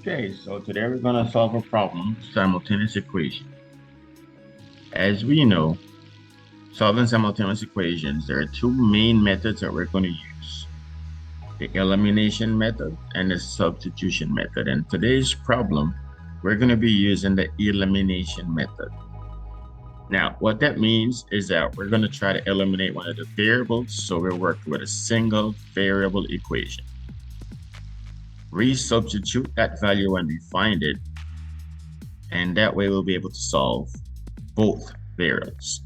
Okay, so today we're going to solve a problem, simultaneous equation. As we know, solving simultaneous equations, there are two main methods that we're going to use. The elimination method and the substitution method. And today's problem, we're going to be using the elimination method. Now, what that means is that we're going to try to eliminate one of the variables, so we're working with a single variable equation. Resubstitute that value when we find it, and that way we'll be able to solve both variables.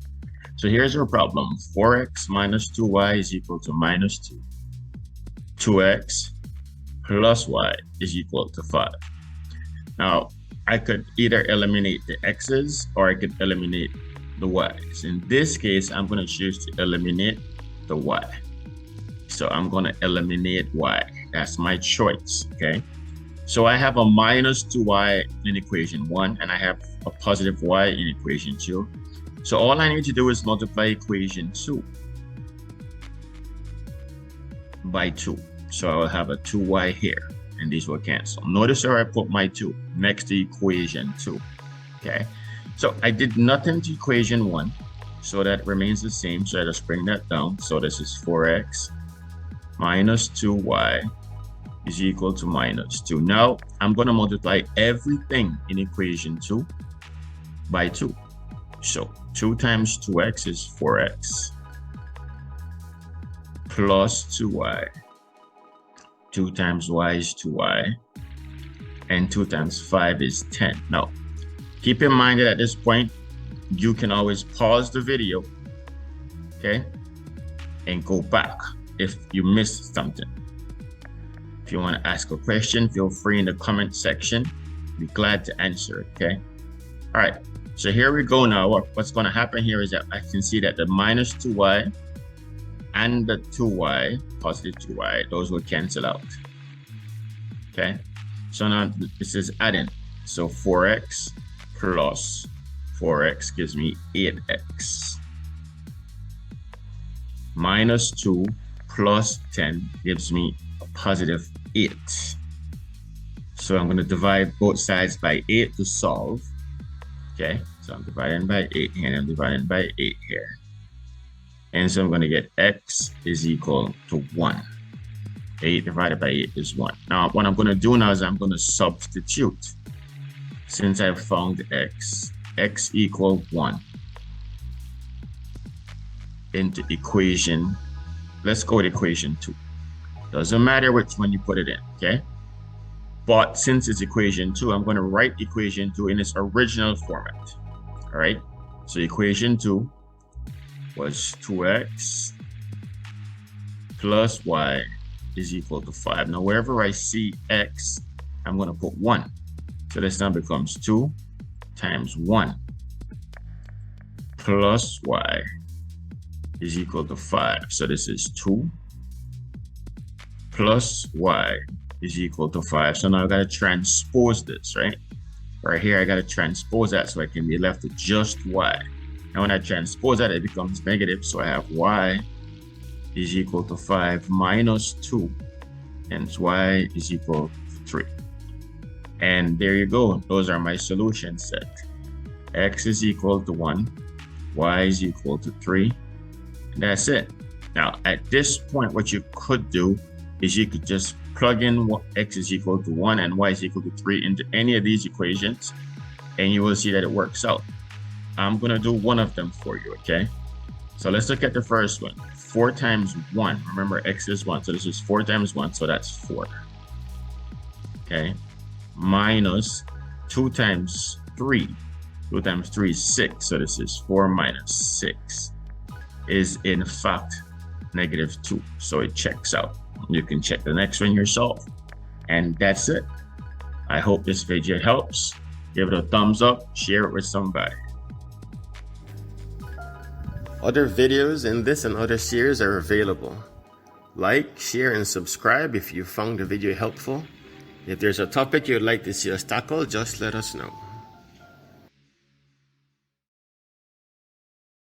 So here's our problem. 4x minus 2y is equal to minus 2. 2x plus y is equal to 5. Now, I could either eliminate the x's or I could eliminate the y's. In this case, I'm going to choose to eliminate the y. So I'm going to eliminate y. That's my choice, okay? So I have a minus 2y in equation 1, and I have a positive y in equation 2. So all I need to do is multiply equation 2 by 2. So I will have a 2y here, and these will cancel. Notice where I put my 2 next to equation 2, okay? So I did nothing to equation 1, so that remains the same. So I just bring that down. So this is 4x minus 2y is equal to minus 2. Now, I'm going to multiply everything in equation 2 by 2. So 2 times 2x is 4x plus 2y. 2 times y is 2y. And 2 times 5 is 10. Now, keep in mind that at this point, you can always pause the video, okay, and go back if you missed something. If you want to ask a question, feel free in the comment section. Be glad to answer, okay? All right, so here we go now. What's going to happen here is that I can see that the minus 2y and the 2y, positive 2y, those will cancel out, okay? So now this is adding. So 4x plus 4x gives me 8x. Minus 2 plus 10 gives me a positive 8. So I'm going to divide both sides by 8 to solve. Okay, so I'm dividing by 8 here and I'm dividing by 8 here. And so I'm going to get x is equal to 1. 8 divided by 8 is 1. Now, what I'm going to do now is I'm going to substitute. Since I've found x equal 1 into equation, let's go with equation 2. Doesn't matter which one you put it in, okay? But since it's equation 2, I'm going to write equation 2 in its original format. All right, so equation 2 was 2x plus y is equal to 5. Now, wherever I see x, I'm going to put 1. So this now becomes 2 times 1 plus y is equal to 5. So this is 2 plus y is equal to 5. So now I got to transpose this, right? Right here, I got to transpose that so I can be left with just y. And when I transpose that, it becomes negative. So I have y is equal to 5 minus 2. Hence y is equal to 3. And there you go. Those are my solution set. X is equal to 1. Y is equal to 3. And that's it. Now, at this point, what you could do is you could just plug in what x is equal to 1 and y is equal to 3 into any of these equations, and you will see that it works out. I'm going to do one of them for you, okay? So let's look at the first one. 4 times 1. Remember, x is 1. So this is 4 times 1. So that's 4. Okay. Minus 2 times 3. 2 times 3 is 6. So this is 4 minus 6 is in fact negative 2. So it checks out. You can check the next one yourself. And that's it. I hope this video helps. Give it a thumbs up. Share it with somebody. Other videos in this and other series are available. Like, share, and subscribe if you found the video helpful. If there's a topic you'd like to see us tackle, just let us know.